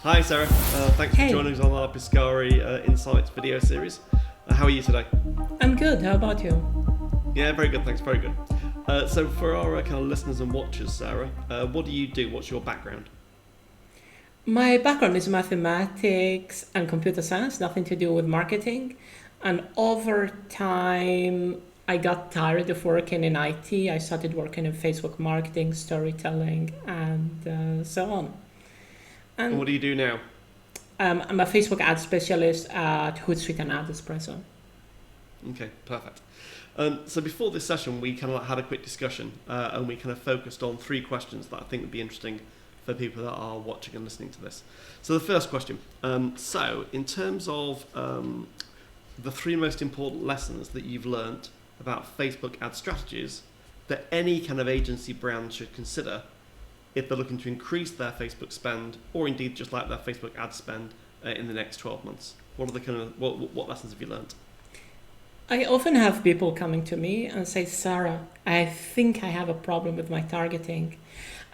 Hi Sarah, thanks for Hey, joining us on our Piscari Insights video series. How are you today? I'm good. How about you? Yeah, very good, thanks, very good. So for our kind of listeners and watchers, Sarah, what do you do? What's your background? My background is mathematics and computer science, nothing to do with marketing. And over time, I got tired of working in IT. I started working in Facebook marketing, storytelling, and so on. And what And do you do now? I'm a Facebook ad specialist at Hootsuite and Ad Espresso. Okay, perfect. So before this session, we kind of had a quick discussion and we kind of focused on three questions that I think would be interesting for people that are watching and listening to this. So the first question, so in terms of the three most important lessons that you've learnt about Facebook ad strategies that any kind of agency brand should consider if they're looking to increase their Facebook spend or indeed just like their Facebook ad spend in the next 12 months. What are the kind of what lessons have you learnt? I often have people coming to me and say, Sarah, I think I have a problem with my targeting.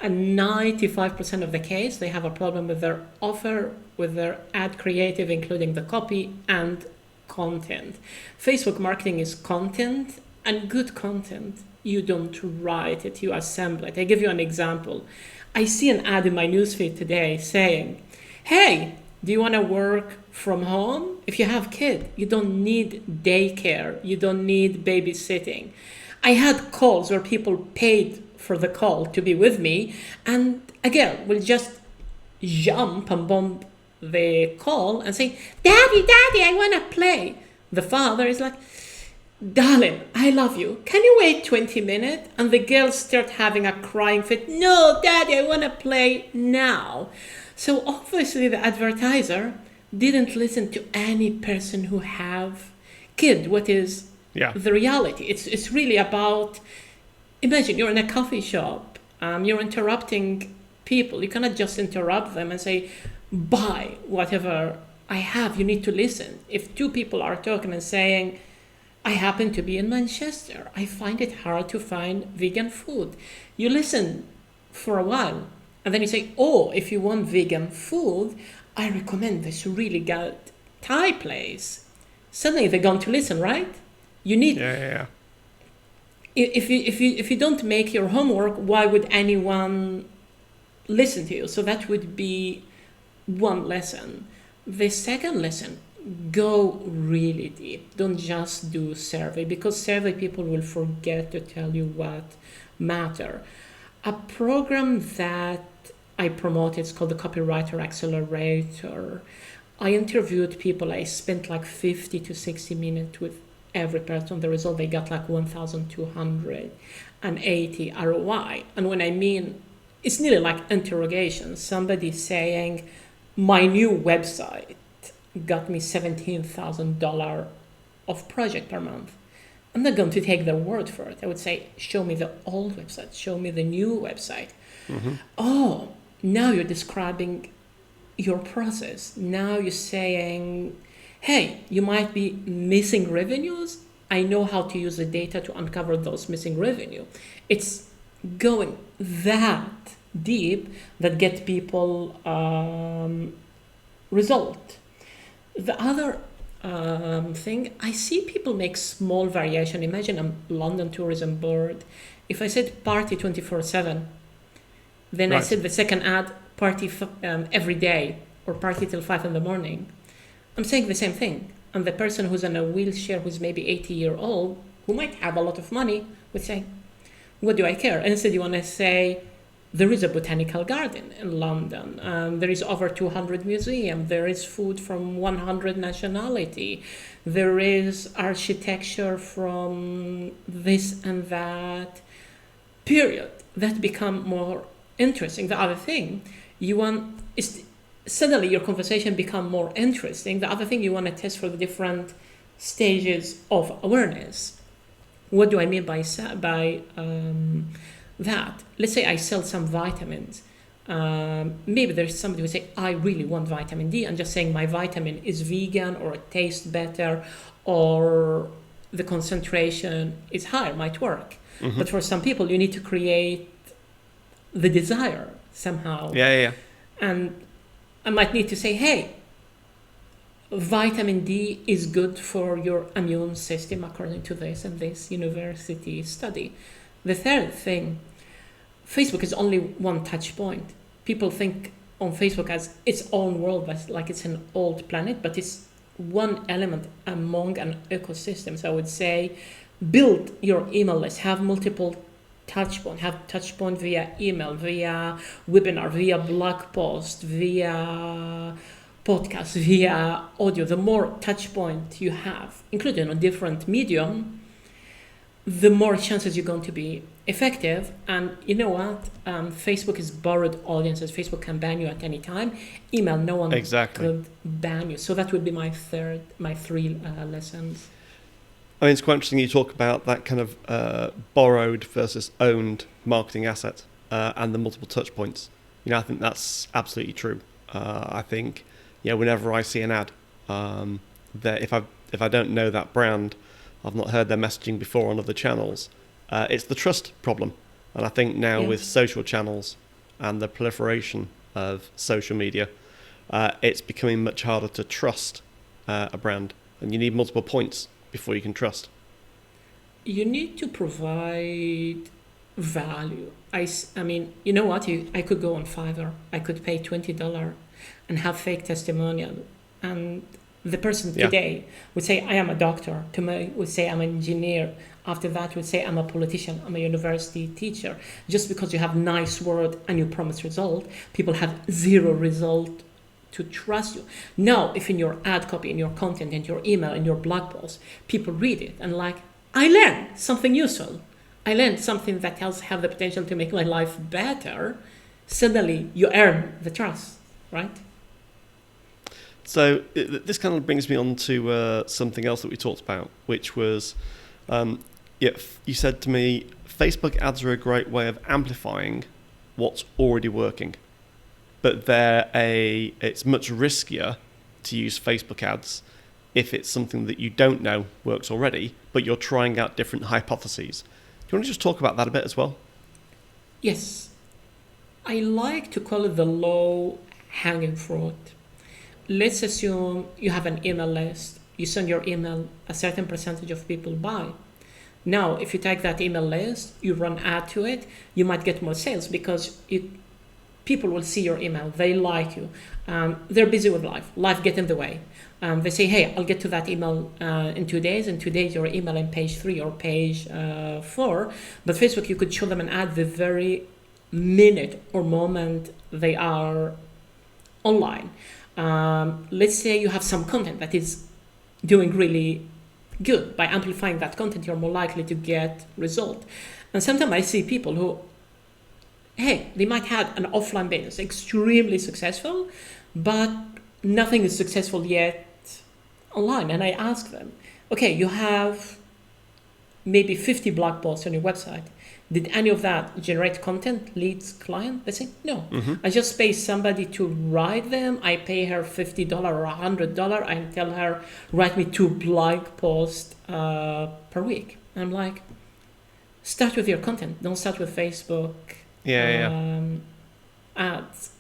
And 95% of the case, they have a problem with their offer, with their ad creative, including the copy and content. Facebook marketing is content, and good content. You don't write it, you assemble it. I give you an example. I see an ad in my newsfeed today saying, hey, do you want to work from home? If you have kids, you don't need daycare, you don't need babysitting. I had calls where people paid for the call to be with me, and a girl will just jump and bomb the call and say, Daddy, Daddy, I want to play. The father is like, Darling, I love you. Can you wait 20 minutes? And the girls start having a crying fit. No, Daddy, I want to play now. So obviously the advertiser didn't listen to any person who have kid. What is Yeah. the reality? It's really about, imagine you're in a coffee shop, you're interrupting people. You cannot just interrupt them and say, buy whatever I have. You need to listen. If two people are talking and saying, I happen to be in Manchester, I find it hard to find vegan food. You listen for a while and then you say, oh, if you want vegan food, I recommend this really good Thai place. Suddenly they're going to listen, right? You need, Yeah. if you don't make your homework, why would anyone listen to you? So that would be one lesson. The second lesson, go really deep. Don't just do survey, because survey people will forget to tell you what matter. A program that I promote, it's called the Copywriter Accelerator. I interviewed people. I spent like 50 to 60 minutes with every person. The result, they got like 1,280 ROI. And when I mean, it's nearly like interrogation. Somebody saying, my new website got me $17,000 of project per month. I'm not going to take their word for it. I would say, show me the old website, show me the new website. Mm-hmm. Oh, now you're describing your process. Now you're saying, hey, you might be missing revenues. I know how to use the data to uncover those missing revenue. It's going that deep that get people result. The other thing, I see people make small variation. Imagine a London Tourism Board. If I said party 24/7, then I Right. said the second ad, party every day or party till 5 in the morning. I'm saying the same thing. And the person who's in a wheelchair, who's maybe 80-year-old, who might have a lot of money, would say, what do I care? And instead you want to say, there is a botanical garden in London. There is over 200 museums. There is food from 100 nationality. There is architecture from this and that. Period. That become more interesting. The other thing you want is suddenly your conversation become more interesting. The other thing you want to test for the different stages of awareness. What do I mean by that? Let's say I sell some vitamins. Maybe there's somebody who say, I really want vitamin D, and just saying my vitamin is vegan or it tastes better or the concentration is higher might work. Mm-hmm. But for some people, you need to create the desire somehow. Yeah. And I might need to say, hey, vitamin D is good for your immune system according to this and this university study. The third thing, Facebook is only one touch point. People think on Facebook as its own world, like it's an old planet, but it's one element among an ecosystem. So I would say build your email list, have multiple touch point, have touch point via email, via webinar, via blog post, via podcast, via audio. The more touch point you have, including on different medium, the more chances you're going to be effective. And you know what? Facebook is borrowed audiences. Facebook can ban you at any time. Email, no one could ban you. So that would be my three lessons. I mean, it's quite interesting you talk about that kind of borrowed versus owned marketing asset and the multiple touch points. You know, I think that's absolutely true. I think, whenever I see an ad, that if I don't know that brand, I've not heard their messaging before on other channels, it's the trust problem. And I think now with social channels and the proliferation of social media, it's becoming much harder to trust a brand, and you need multiple points before you can trust. You need to provide value. I mean, you know what? I could go on Fiverr. I could pay $20 and have fake testimonial. And the person today would say, I am a doctor. Tomorrow would say, I'm an engineer. After that would say, I'm a politician. I'm a university teacher. Just because you have nice word and you promise result, people have zero result to trust you. Now, if in your ad copy, in your content, in your email, in your blog post, people read it and like, I learned something useful. I learned something that have the potential to make my life better. Suddenly, you earn the trust, right? So this kind of brings me on to something else that we talked about, which was, you said to me, Facebook ads are a great way of amplifying what's already working. But it's much riskier to use Facebook ads if it's something that you don't know works already, but you're trying out different hypotheses. Do you want to just talk about that a bit as well? Yes. I like to call it the low-hanging fruit. Let's assume you have an email list. You send your email, a certain percentage of people buy. Now, if you take that email list, you run ad to it, you might get more sales because people will see your email. They like you. They're busy with life. Life gets in the way. They say, hey, I'll get to that email in 2 days. In 2 days, your email in page 3 or page 4. But Facebook, you could show them an ad the very minute or moment they are online. Let's say you have some content that is doing really good. By amplifying that content, you're more likely to get result. And sometimes I see people who, hey, they might have an offline business, extremely successful, but nothing is successful yet online. And I ask them, okay, you have maybe 50 blog posts on your website. Did any of that generate content, leads, client? They say, no. Mm-hmm. I just pay somebody to write them. I pay her $50 or $100. I tell her, write me 2 blog posts per week. And I'm like, start with your content. Don't start with Facebook ads.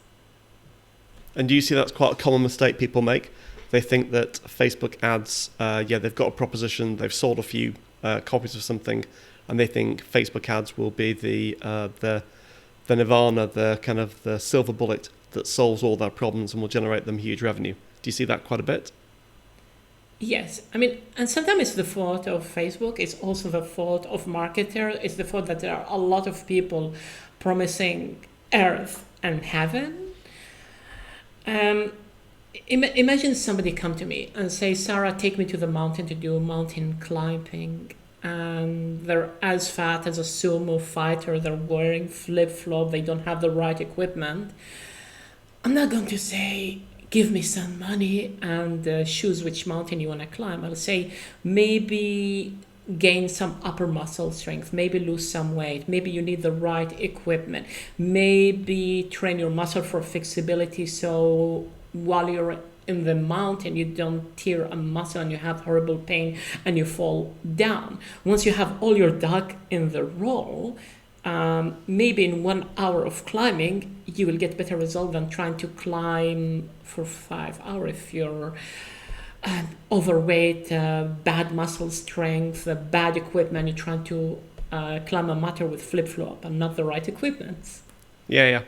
And do you see that's quite a common mistake people make? They think that Facebook ads, they've got a proposition, they've sold a few copies of something, and they think Facebook ads will be the Nirvana, the kind of the silver bullet that solves all their problems and will generate them huge revenue. Do you see that quite a bit? Yes. I mean, and sometimes it's the fault of Facebook. It's also the fault of marketers. It's the fault that there are a lot of people promising earth and heaven. Imagine somebody come to me and say, Sarah, take me to the mountain to do mountain climbing. And they're as fat as a sumo fighter. They're wearing flip-flop. They don't have the right equipment. I'm not going to say, give me some money and choose which mountain you want to climb. I'll say, maybe gain some upper muscle strength, maybe lose some weight, maybe you need the right equipment, maybe train your muscle for flexibility so while you're in the mountain you don't tear a muscle and you have horrible pain and you fall down. Once you have all your duck in the row, maybe in 1 hour of climbing, you will get better result than trying to climb for 5 hours if you're overweight, bad muscle strength, bad equipment. You're trying to climb a mountain with flip-flop and not the right equipment. Yeah.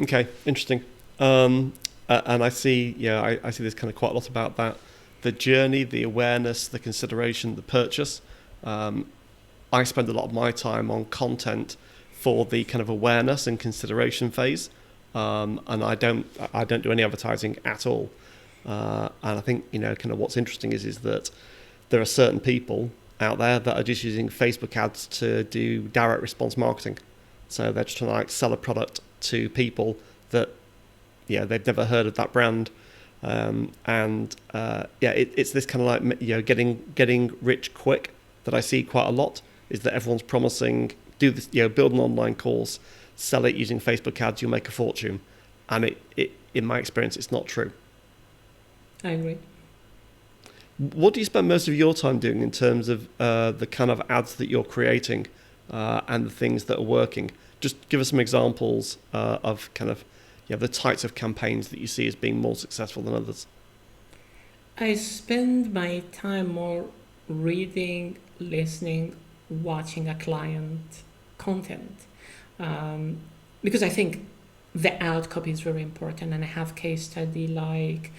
Okay, interesting. And I see, I see this kind of quite a lot about that. The journey, the awareness, the consideration, the purchase. I spend a lot of my time on content for the kind of awareness and consideration phase, and I don't do any advertising at all. And I think kind of what's interesting is that there are certain people out there that are just using Facebook ads to do direct response marketing. So they're just trying to sell a product to people that they've never heard of that brand, it's this kind of like getting rich quick that I see quite a lot. Is that everyone's promising, do this, build an online course, sell it using Facebook ads, you'll make a fortune. And it in my experience, it's not true. I agree. What do you spend most of your time doing in terms of the kind of ads that you're creating and the things that are working? Just give us some examples of kind of the types of campaigns that you see as being more successful than others. I spend my time more reading, listening, watching a client content, because I think the ad copy is very important. And I have case study like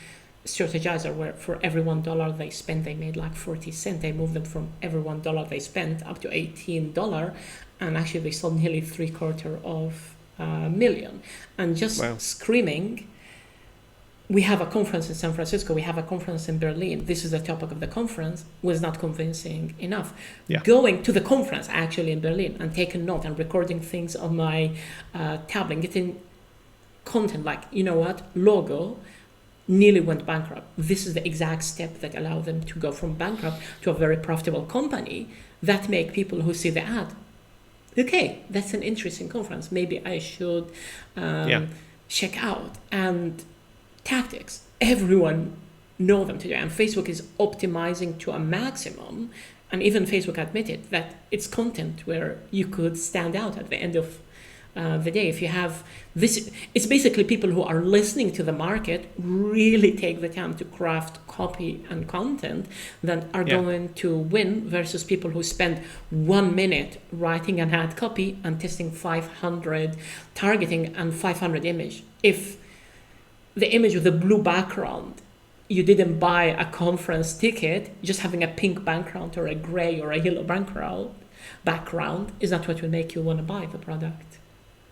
Strategizer, where for every $1 they spent, they made like 40 cents. They moved them from every $1 they spent up to $18, and actually they sold nearly $750,000. And just Wow. screaming. We have a conference in San Francisco. We have a conference in Berlin. This is the topic of the conference. Was not convincing enough. Yeah. Going to the conference actually in Berlin and taking note and recording things on my tablet, getting content like, logo nearly went bankrupt. This is the exact step that allowed them to go from bankrupt to a very profitable company that make people who see the ad, okay, that's an interesting conference. Maybe I should check out. And tactics, everyone know them today, and Facebook is optimizing to a maximum, and even Facebook admitted that it's content where you could stand out at the end of the day. If you have this, it's basically people who are listening to the market really take the time to craft copy and content that are going to win, versus people who spend 1 minute writing an ad copy and testing 500 targeting and 500 image. If the image with a blue background, you didn't buy a conference ticket, just having a pink background or a gray or a yellow background is not what will make you want to buy the product.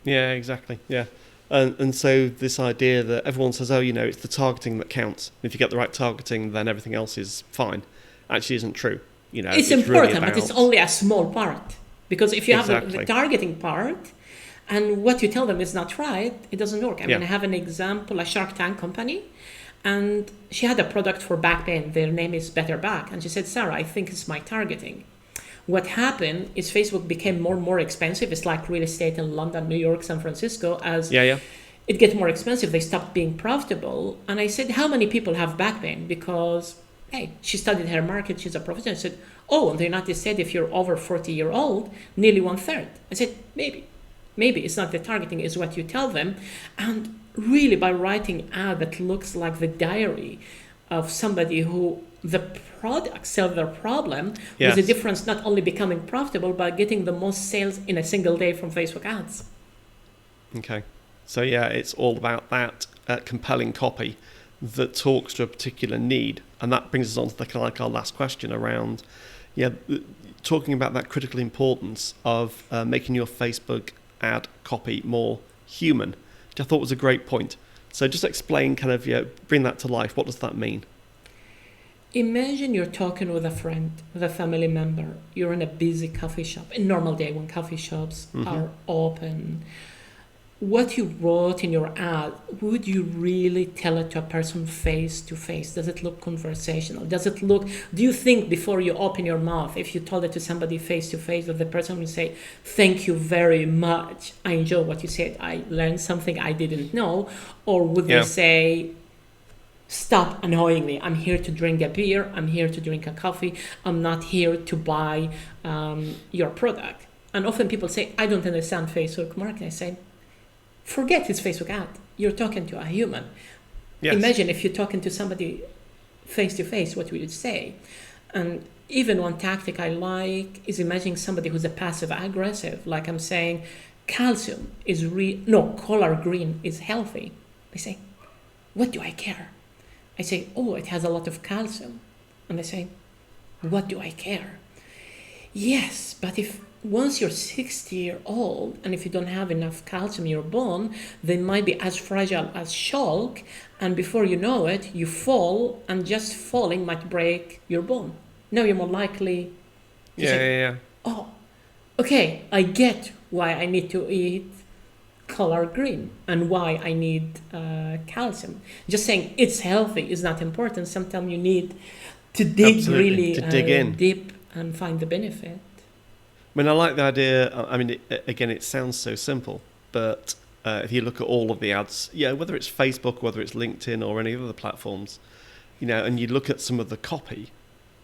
Yeah, exactly. Yeah. And so this idea that everyone says, it's the targeting that counts. If you get the right targeting, then everything else is fine. Actually isn't true. It's important, really but it's only a small part. Because if you have the targeting part, and what you tell them is not right, it doesn't work. I have an example, a Shark Tank company, and she had a product for back pain. Their name is Better Back. And she said, Sarah, I think it's my targeting. What happened is Facebook became more and more expensive. It's like real estate in London, New York, San Francisco. As it gets more expensive, they stopped being profitable. And I said, how many people have back pain? Because, she studied her market. She's a professional. I said, in the United States, if you're over 40-year-old, nearly 1/3. I said, Maybe it's not the targeting, it's what you tell them. And really by writing ad that looks like the diary of somebody who the product solved their problem, with the difference not only becoming profitable, but getting the most sales in a single day from Facebook ads. Okay. So it's all about that compelling copy that talks to a particular need. And that brings us on to our last question around, talking about that critical importance of making your Facebook ad copy more human, which I thought was a great point. So just explain, bring that to life. What does that mean? Imagine you're talking with a friend, with a family member. You're in a busy coffee shop, a normal day when coffee shops are open. What you wrote in your ad, would you really tell it to a person face to face? Does it look conversational? Do you think before you open your mouth, if you told it to somebody face to face, that the person will say, thank you very much, I enjoy what you said, I learned something I didn't know? Or would they say, stop annoying me, I'm here to drink a beer, I'm here to drink a coffee, I'm not here to buy your product? And often people say, I don't understand Facebook marketing. I say, forget his Facebook ad. You're talking to a human. Yes. Imagine if you're talking to somebody face to face, what would you say? And even one tactic I like is imagining somebody who's a passive aggressive. Like I'm saying, calcium is color green is healthy. They say, what do I care? I say, oh, it has a lot of calcium. And they say, what do I care? Yes, but if once you're 60-year-old and if you don't have enough calcium in your bone, they might be as fragile as chalk, and before you know it, you fall, and just falling might break your bone. Now you're more likely to say, oh, okay, I get why I need to eat color green and why I need calcium. Just saying it's healthy is not important. Sometimes you need to dig really dig in deep and find the benefit. I mean, I like the idea. I mean, again, it sounds so simple, but if you look at all of the ads, whether it's Facebook, whether it's LinkedIn or any other platforms, and you look at some of the copy,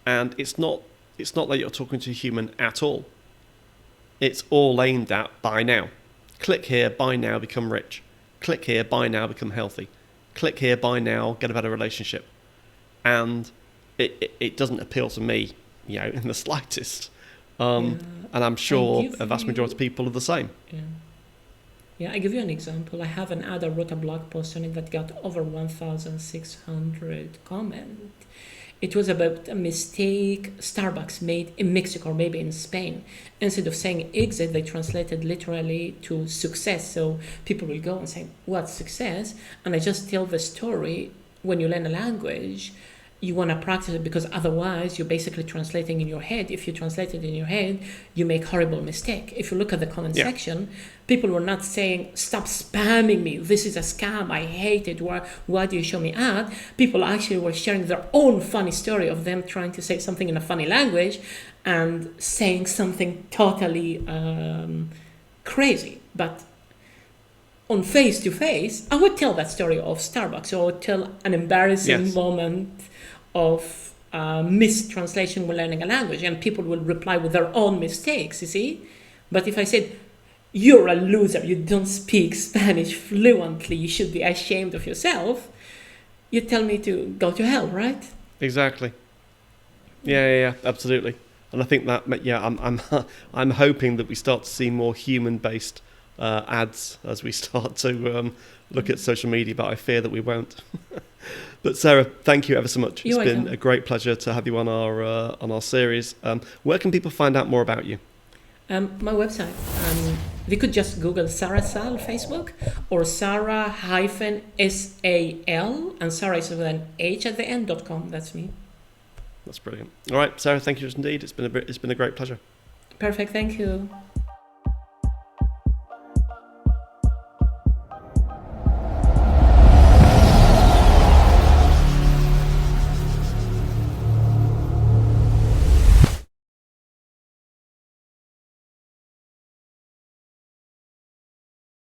and it's not like you're talking to a human at all. It's all aimed at buy now. Click here, buy now, become rich. Click here, buy now, become healthy. Click here, buy now, get a better relationship. And it doesn't appeal to me, in the slightest. And I'm sure a vast majority of people are the same. Yeah, I give you an example. I have an ad, I wrote a blog post on it that got over 1,600 comments. It was about a mistake Starbucks made in Mexico or maybe in Spain. Instead of saying exit, they translated literally to success. So people will go and say, what's success? And I just tell the story. When you learn a language, you want to practice it, because otherwise you're basically translating in your head. If you translate it in your head, you make horrible mistake. If you look at the comment section, people were not saying, stop spamming me, this is a scam, I hate it, why do you show me ad? People actually were sharing their own funny story of them trying to say something in a funny language and saying something totally crazy. But on face to face, I would tell that story of Starbucks, or I would tell an embarrassing moment of mistranslation when learning a language, and people will reply with their own mistakes, you see? But if I said, you're a loser, you don't speak Spanish fluently, you should be ashamed of yourself, you tell me to go to hell, right? Exactly. Yeah, absolutely. And I think that, I'm hoping that we start to see more human-based ads as we start to look at social media, but I fear that we won't. But Sarah, thank you ever so much. It's been a great pleasure to have you on our series. Where can people find out more about you? My website. They could just Google Sarah Sal Facebook, or Sarah-SAL, and Sarah is with an H at the end.com. That's me. That's brilliant. All right, Sarah, thank you indeed. It's been a great pleasure. Perfect. Thank you.